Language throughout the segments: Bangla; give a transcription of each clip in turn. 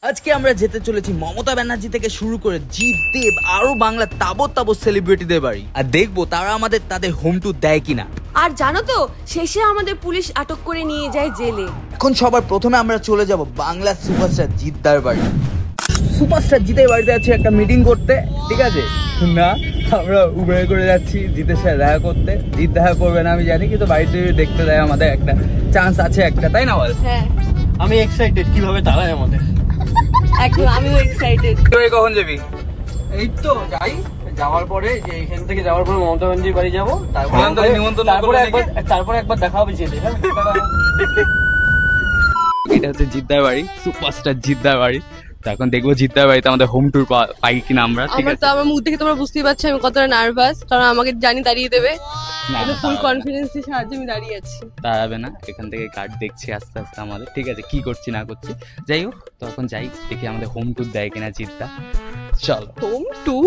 আজকে আমরা যেতে চলেছি মমতা ব্যানার্জি থেকে শুরু করে জিৎ দেব আরো বাংলা তাবৎ তাবৎ সেলিব্রিটিদের বাড়ি, আর দেখবো তারা আমাদের তাদের হোম ট্যুর দেয় কিনা। আর জানো তো শেষে আমাদের পুলিশ আটক করে নিয়ে যায় জেলে। এখন সবার প্রথমে আমরা চলে যাব বাংলা সুপারস্টার জিৎদার বাড়ি। সুপারস্টার জিতের বাড়িতে আছে একটা মিটিং করতে, ঠিক আছে না? আমরা উবের করে যাচ্ছি জিতের সাথে দেখা করতে। জিৎ দেখা করবে না আমি জানি, কিন্তু বাড়িতে দেখতে দেয় আমাদের একটা চান্স আছে একটা, তাই না বল? হ্যাঁ আমি এক্সাইটেড কিভাবে তাড়ায় আমাদের। একদম আমিও এক্সাইটেড। তুই কখন যাবি? এই তো যাই, যাওয়ার পরে যে এখান থেকে যাওয়ার পরে মমতা ব্যানার্জির বাড়ি যাবো, তারপরে একবার দেখা হবে জেলে। এটা হচ্ছে জিদ্দার বাড়ি, সুপারস্টার জিদ্দার বাড়ি। তো এখন দেখবো জিদ্দার বাড়িতে আমাদের হোম ট্যুর পাই কিনা আমরা। ঠিক আছে, আমার মুখ দেখে তোমরা বুঝতেই পারছো আমি কতটা নার্ভাস, কারণ আমাকে জানি দাঁড়িয়ে দেবে। না ফুল কনফিডেন্সের সাহায্যে আমি দাঁড়িয়ে আছি। দাঁড়াবে না, এখান থেকে কার্ড দেখছি আস্তে আস্তে আমাদের, ঠিক আছে কি করছি না করছি। যাই হোক, তো এখন যাই দেখি আমাদের হোম ট্যুর দেয় কিনা জিদ্দা। চলো হোম ট্যুর।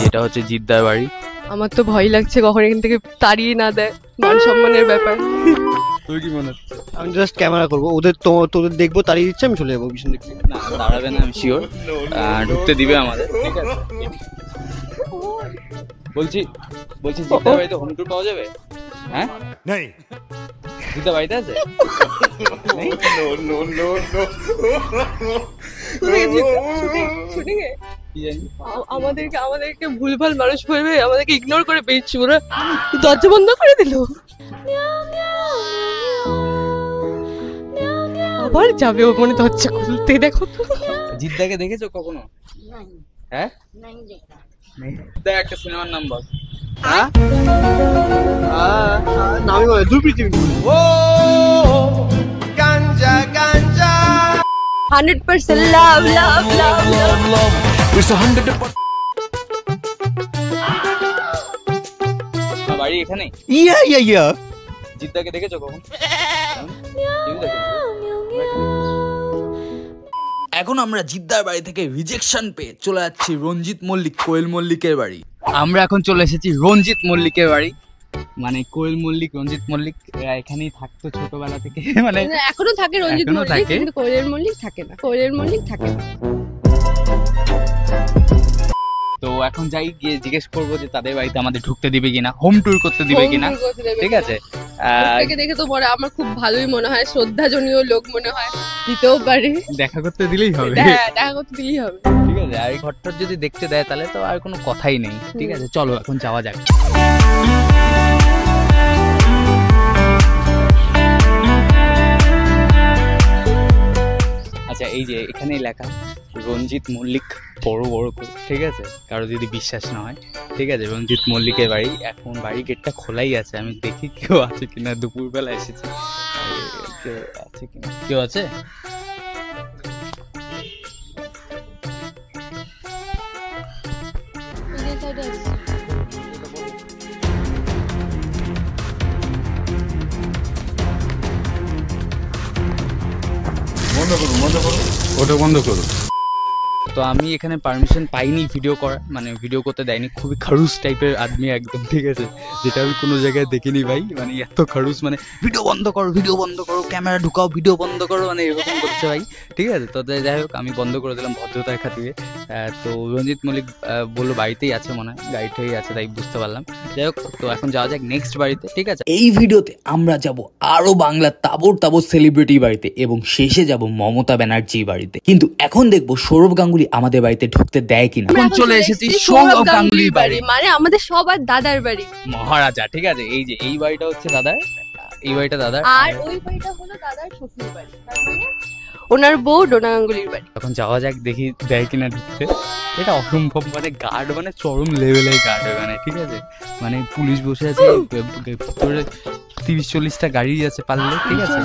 এটা হচ্ছে জিদ্দার বাড়ি। আমার তো ভয় লাগছে কখন এখান থেকে তাড়িয়ে না দেয়, মান সম্মানের ব্যাপার। তোর কি মনে হচ্ছে? আমি জাস্ট ক্যামেরা করবো, তোদের দেখবো, তাড়িয়ে দিচ্ছে, আমি চলে যাবো পিছন দিকে। না দাঁড়াবে না, আমি শিওর ঢুকতে দিবে আমাদের, ঠিক আছে? বলছি জিদ্দার বাড়িতে হোম ট্যুর পাওয়া যাবে? হ্যাঁ नहीं জিদ্দা বাড়িতে আছে? শুটিং এ কি জানি। আমাদেরকে ভুলভাল মানুষ বলবে, আমাদেরকে ইগনোর করে পেয়েছি, ওরা দরজা বন্ধ করে দিল। আবার যাবে ও মনে দরজা খুলতে। দেখো তো জিদ্দাকে দেখেছো কখনো? হ্যাঁ দেখ একটা সিনেমার নাম বল। হ্যাঁ নামি বলে দুর্বৃত্তি। ओ गांजा गांजा 100% লাভ লাভ লাভ লাভ। it's 100% আমার বাড়ি এখানে। yeah জিদ্দাকে দেখেছো কখন? এখন আমরা জিদ্দার বাড়ি থেকে রিজেকশন পেয়ে চলে যাচ্ছি রঞ্জিত মল্লিক, কোয়েল মল্লিকের বাড়ি। আমরা এখন চলে এসেছি রঞ্জিত মল্লিকের বাড়ি, মানে কোয়েল মল্লিক রঞ্জিত মল্লিক এরা এখানেই থাকতো ছোটবেলা থেকে, মানে এখনো থাকে রঞ্জিত এখনো মল্লিক, থাকে। কিন্তু কোয়েলের মল্লিক থাকে না, কোয়েলের মল্লিক থাকে না। তো এখন যাই গিয়ে জিজ্ঞেস করবো যে তাদের বাড়িতে আমাদের ঢুকতে দিবে কিনা, হোম ট্যুর করতে দিবে কিনা, ঠিক আছে? এটাকে দেখে তো মনে আমার খুব ভালোই মনে হয়, শ্রদ্ধাজনীয় লোক মনে হয়, দিতেও পারে। দেখা করতে দিলেই হবে, হ্যাঁ দেখা করতে দিলেই হবে। ঠিক আছে? আর এই ঘরটার যদি দেখতে দেয় তাহলে তো আর কোনো কথাই নেই, ঠিক আছে? চলো এখন যাওয়া যাক। আচ্ছা এই যে এখানেই লেখা রঞ্জিত মল্লিক বড় বড় করে, ঠিক আছে? কারো যদি বিশ্বাস না হয়, ঠিক আছে? রঞ্জিত মল্লিকের বাড়ি। এখন বাড়ি গেটটা খোলাই আছে, আমি দেখি কেউ আছে কিনা। দুপুরবেলা এসেছি, কেউ আছে কিনা, কেউ আছে? ওটা বন্ধ করো। তো আমি এখানে পারমিশন পাইনি ভিডিও করার, মানে ভিডিও করতে দেয়নি। খুবই খারুস টাইপের আদমি একদম, ঠিক আছে? যেটা আমি কোনো জায়গায় দেখিনি ভাই, মানে এত খারুস, মানে ভিডিও বন্ধ করো, ক্যামেরা ঢুকাও, ভিডিও বন্ধ করো, মানে এরকম করছে ভাই, ঠিক আছে? তো যাই হোক আমি বন্ধ করে দিলাম ভদ্রতার খাতিরে। তো রঞ্জিত মল্লিক বললো বাড়িতেই আছে, মনে হয় গাড়িটাই আছে, তাই বুঝতে পারলাম। যাই হোক, তো এখন যাওয়া যাক নেক্সট বাড়িতে, ঠিক আছে? এই ভিডিওতে আমরা যাব আরো বাংলা তাবড় তাবড় সেলিব্রিটি বাড়িতে, এবং শেষে যাব মমতা ব্যানার্জির বাড়িতে। কিন্তু এখন দেখবো সৌরভ গাঙ্গুলি আমাদের বাড়িতে ঢুকতে দেয় কিনা। এখন চলে এসেছি সৌরভ গাঙ্গুলির বাড়ি, মানে আমাদের সবার দাদার বাড়ি, মহারাজা, ঠিক আছে? এই যে এই বাড়িটা হচ্ছে দাদার, এই বাড়িটা দাদার, আর ওই বাড়িটা হলো দাদার শ্বশুর বাড়ি, তার মানে ওনার বউ ডোনা গাঙ্গুলির বাড়ি। এখন যাওয়া যাক, দেখি দেয় কিনা ঢুকতে। এটা অসম্ভব, মানে গার্ড মানে চরম লেভেলের গার্ড এখানে, ঠিক আছে? মানে পুলিশ বসে আছে, ভিতরে 30-40টা গাড়ি আছে পারলে, ঠিক আছে?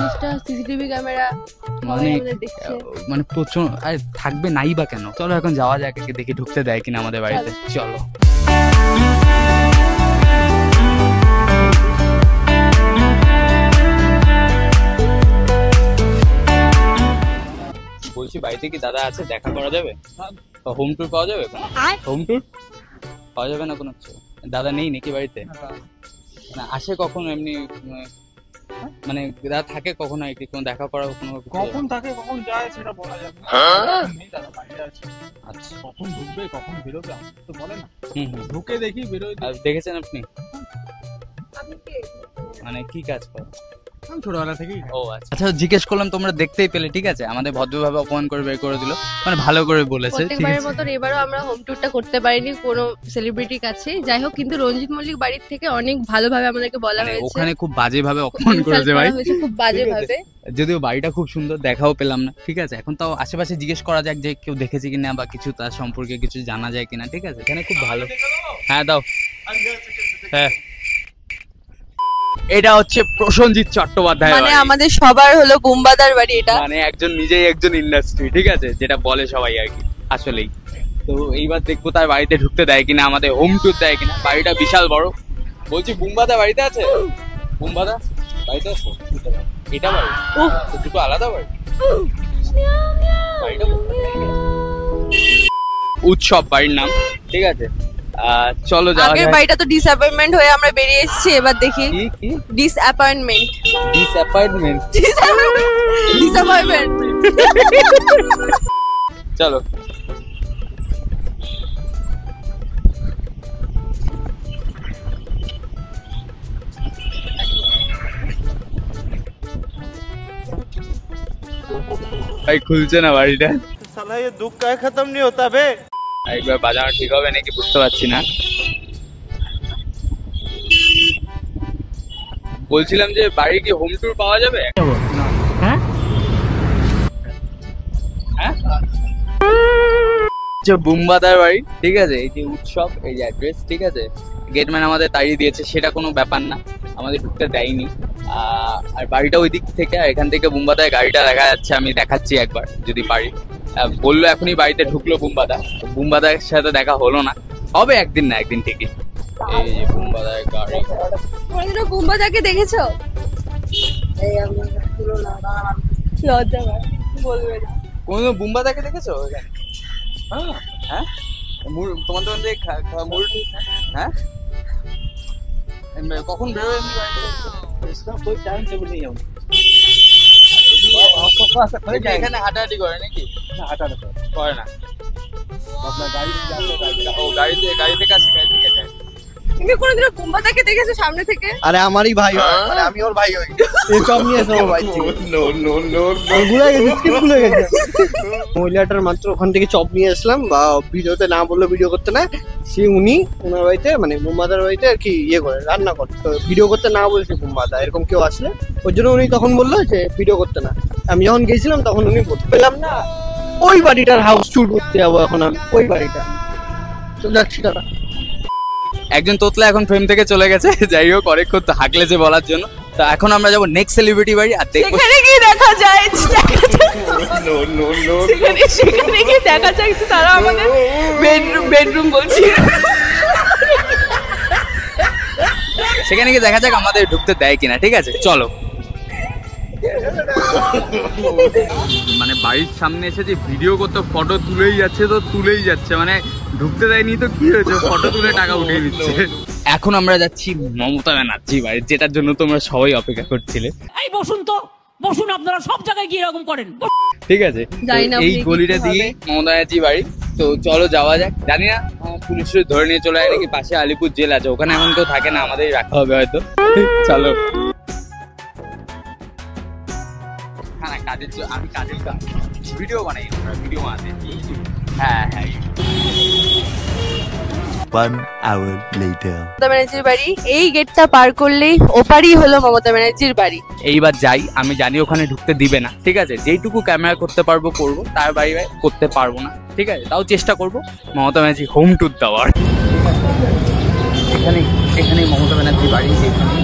সিসিটিভি ক্যামেরা, মানে প্রচুর, আর থাকবে নাই বা কেন? চলো এখন যাওয়া যাক, দেখি ঢুকতে দেয় কিনা আমাদের বাড়িতে। চলো। বলছি বাড়িতে কি দাদা আছে, দেখা করা যাবে? হোম ট্যুর পাওয়া যাবে? হোম ট্যুর পাওয়া যাবে না কোনো কিছু? দাদা নেই নাকি বাড়িতে? না আসে কখন এমনি মানে দাদা থাকে কখন, আর কি কোনো দেখা করা কোনো কখন থাকে কখন যায় সেটা বলা যাবে না। নেই দাদা বাইরে আছে। আচ্ছা কখন ঢুকবে কখন বেরোবে আমি তো বলে না। হুম। ঢুকে দেখি বেরোয় আর দেখেছেন আপনি আপনি কে? মানে কি কাজ করেন? আমি ছোটবেলা থেকেই ও আচ্ছা জিজ্ঞেস করলাম, তোমরা দেখতেই পেলে, ঠিক আছে? আমাদের ভদ্রভাবে অপমান করে বের করে দিল, মানে ভালো করে বলেছে, ঠিক প্রত্যেকবারের আছে? মতন এবারও আমরা হোম ট্যুরটা করতে পারিনি কোনো সেলিব্রিটির কাছে। যাই হোক, কিন্তু রঞ্জিত মল্লিক বাড়ির থেকে অনেক ভালোভাবে আমাদেরকে বলা মানে হয়েছে, ওখানে খুব বাজেভাবে অপমান করেছে ভাই, খুব বাজে ভাবে। যদিও বাড়িটা খুব সুন্দর, দেখাও পেলাম না, ঠিক আছে? এখন তাও আশেপাশে জিজ্ঞেস করা যাক যে কেউ দেখেছে কিনা বা কিছু তার সম্পর্কে কিছু জানা যায় কিনা, ঠিক আছে? এখানে খুব ভালো। হ্যাঁ দাও। হ্যাঁ এটা হচ্ছে প্রসেনজিৎ চট্টোপাধ্যায় মানে বাড়ি। আমাদের সবার হলো বুম্বাদার বাড়ি এটা। মানে একজন নিজেই একজন ইন্ডাস্ট্রি, ঠিক আছে, যেটা বলে সবাই আর কি, আসলেই। তো এইবার দেখবো তার বাড়িতে ঢুকতে দেয় কিনা, আমাদের হোম ট্যুর দেয় কিনা। বাড়িটা বিশাল বড়। বলছি বুম্বাদা বাড়িতে আছে? বুম্বাদা বাড়িতে আছে? এটা বাড়ি? দুটো আলাদা বাড়ি? বাড়িটা উৎসব বাড়ির নাম, ঠিক আছে? চলো যাওয়া আগের যাক। বাড়িটা তো ডিসঅ্যাপয়েন্টমেন্ট হয়ে আমরা বেরিয়ে এসেছি, এবার দেখি। কি কি ডিসঅ্যাপয়েন্টমেন্ট। ডিসঅ্যাপয়েন্টমেন্ট? ডিসঅ্যাপয়েন্টমেন্ট। চলো। ভাই খুলছে না বাড়িটা। साला ये दुख का खत्म नहीं होता बे। একবার বাজানো ঠিক হবে নাকি বুঝতে পারছি না। বলছিলাম যে বাড়ি কি হোম ট্যুর পাওয়া যাবে? হ্যাঁ হ্যাঁ যে বুম্বাদার বাড়ি, ঠিক আছে? এই যে উৎসব, এই যে অ্যাড্রেস, ঠিক আছে? গেটম্যান আমাদের তাড়িয়ে দিয়েছে, সেটা কোনো ব্যাপার না, আমাদের ঢুকতে দেয়নি। আর বাড়িটা ওই দিক থেকে, আর এখান থেকে বুম্বাদার গাড়িটা দেখা যাচ্ছে, আমি দেখাচ্ছি একবার যদি পারি। বললো এখনই বাড়িতে ঢুকলো বুম্বাদা, বুম্বাদার সাথে দেখা হলো না, হবে একদিন না একদিন ঠিকই। এই যে বুম্বাদার গাড়ি। কোনদিনও বুম্বাদাকে দেখেছো? লজ্জা করে বলবে না। কোনদিন বুম্বাদাকে দেখেছো এখানে? হ্যাঁ তোমার তো হ্যাঁ কখন বেরোয় এমনি বাড়ি থেকে? कोई टाइम टेबल नहीं है এখানে হাঁটাহাঁটি করে নাকি? हटा दो করে না। अपना गाड़ी से जाते ও গাড়ি থেকে আসে, গাড়ি থেকে যায়। তুমি কোনদিনও বুম্বাদাকে দেখেছো সামনে থেকে? আরে আমারই ভাই হয়, মানে আমি ওর ভাই হই। এই সব নিয়ে এসে ভাই নো নো নো ভুলে গেছি, স্কিপ ভুলে গেছি। মহিলাটার মাত্র ওখান থেকে চপ নিয়ে আসলাম, বা ভিডিওতে না বললো ভিডিও করতে না, সে উনি ওনার বাড়িতে মানে বুম্বাদার বাড়িতে আর কি ইয়ে করে রান্না করে, তো ভিডিও করতে না বলছে বুম্বাদা এরকম কেউ আসলে, ওই জন্য উনি তখন বললো যে ভিডিও করতে না। আমি যখন গেছিলাম তখন উনি বলতে পেলাম না ওই বাড়িটার হাউস ট্যুর করতে যাবো এখন আমি, ওই বাড়িটা তো যাচ্ছি দাদা। একজন তোতলা এখন ফ্রেম থেকে চলে গেছে, যাই হোক অনেকক্ষণ তো হাঁকলেছে বলার জন্য। তো এখন আমরা যাবো নেক্সট সেলিব্রিটি বাড়ি, আর দেখবো সেখানে গিয়ে দেখা যায়, সেখানে গিয়ে দেখা যায় যে তারা আমাদের বেডরুম বলছি। সেখানে গিয়ে দেখা যাক আমাদের ঢুকতে দেয় কিনা, ঠিক আছে? চলো। মানে বাড়ির সামনে এসে যে ভিডিও করতে, ফটো তুলেই যাচ্ছে তো তুলেই যাচ্ছে, মানে ঢুকতে দেয়নি তো কি হয়েছে, ফটো তুলে টাকা উঠিয়ে দিচ্ছে। এখন আমরা যাচ্ছি মমতা ব্যানার্জি বাড়ি, যেটার জন্য তোমরা সবাই অপেক্ষা করছিলে। এই বসুন তো, বসুন, আপনারা সব জায়গায় গিয়ে এরকম করেন। ঠিক আছে, জানি না এই আপনি কি গলিটা দিয়ে হবে। মমতা ব্যানার্জি বাড়ি। তো চলো যাওয়া যাক। জানি না পুলিশ ধরে নিয়ে চলে যায় নাকি, পাশে আলিপুর জেল আছে, ওখানে এমন কেউ থাকে না, আমাদেরই রাখা হবে হয়তো। চলো। হ্যাঁ কাজের আমি কাজের ভিডিও বানাই, ভিডিও বানাতে। হ্যাঁ হ্যাঁ। 1 hour later মমতা ব্যানার্জির বাড়ি, এই গেটটা পার করলেই ওপারই হলো মমতা ব্যানার্জির বাড়ি। এইবার যাই, আমি জানি ওখানে ঢুকতে দিবে না, ঠিক আছে? যেইটুকু ক্যামেরা করতে পারবো করবো, তার বাড়ি করতে পারবো না, ঠিক আছে? তাও চেষ্টা করবো মমতা ব্যানার্জি হোম ট্যুর দেওয়ার। এখানে মমতা ব্যানার্জি বাড়ি, এখানে।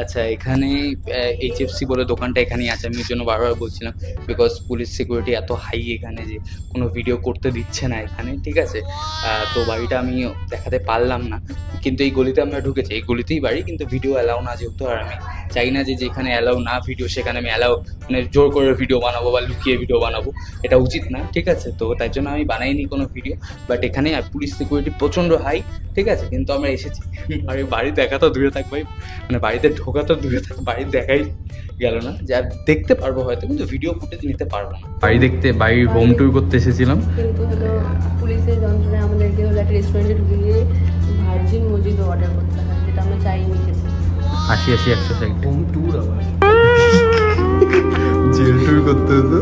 আচ্ছা এখানে HFC বলে দোকানটা এখানেই আছে, আমি এর জন্য বারবার বলছিলাম, বিকজ পুলিশ সিকিউরিটি এত হাই এখানে যে কোনো ভিডিও করতে দিচ্ছে না এখানে, ঠিক আছে? তো বাড়িটা আমি দেখাতে পারলাম না, কিন্তু এই গলিতে আমরা ঢুকেছি, এই গলিতেই বাড়ি, কিন্তু ভিডিও অ্যালাউ না যেহেতু, আর আমি চাই না যে যেখানে অ্যালাউ না ভিডিও সেখানে আমি অ্যালাউ মানে জোর করে ভিডিও বানাবো বা লুকিয়ে ভিডিও বানাবো, এটা উচিত না, ঠিক আছে। তো তার জন্য আমি বানাইনি কোনো ভিডিও, বাট এখানে পুলিশ সিকিউরিটি প্রচণ্ড হাই, ঠিক আছে, কিন্তু আমরা এসেছি। আর এই বাড়ি দেখা তো দূরে থাক ভাই, মানে বাড়িতে ঢোকা তো দূরে থাক, বাড়ি দেখাই গেল না, যা দেখতে পারবো হয়তো, কিন্তু ভিডিও ফুটেজ নিতে পারবো না। বাড়ি দেখতে, বাড়ির হোম ট্যুর করতে এসেছিলাম, কিন্তু হলো পুলিশের যন্ত্রণায় আমাদেরকে হলো একটা রেস্টুরেন্টে ঢুকে গিয়ে ভার্জিন মজিদ অর্ডার করতে হয়, যেটা আমরা চাইনি খেতে। 80 160 হোম ট্যুর, আবার জেল ট্যুর করতে হতো।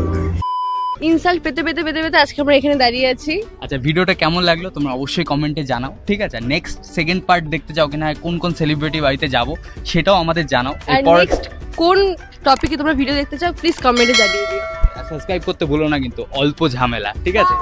ইনসাল্ট পেতে পেতে পেতে পেতে আজকে আমরা এখানে দাঁড়িয়ে আছি। আচ্ছা, ভিডিওটা কেমন লাগলো তোমরা অবশ্যই কমেন্টে জানাও, ঠিক আছে। নেক্সট সেকেন্ড পার্ট দেখতে চাও কিনা, কোন কোন সেলিব্রিটি বাড়িতে যাব সেটাও আমাদের জানাও। আর এরপর নেক্সট কোন টপিকে তোমরা ভিডিও দেখতে চাও প্লিজ কমেন্টে জানিয়ে দিও। সাবস্ক্রাইব করতে ভুলো না কিন্তু, অল্প ঝামেলা, ঠিক আছে।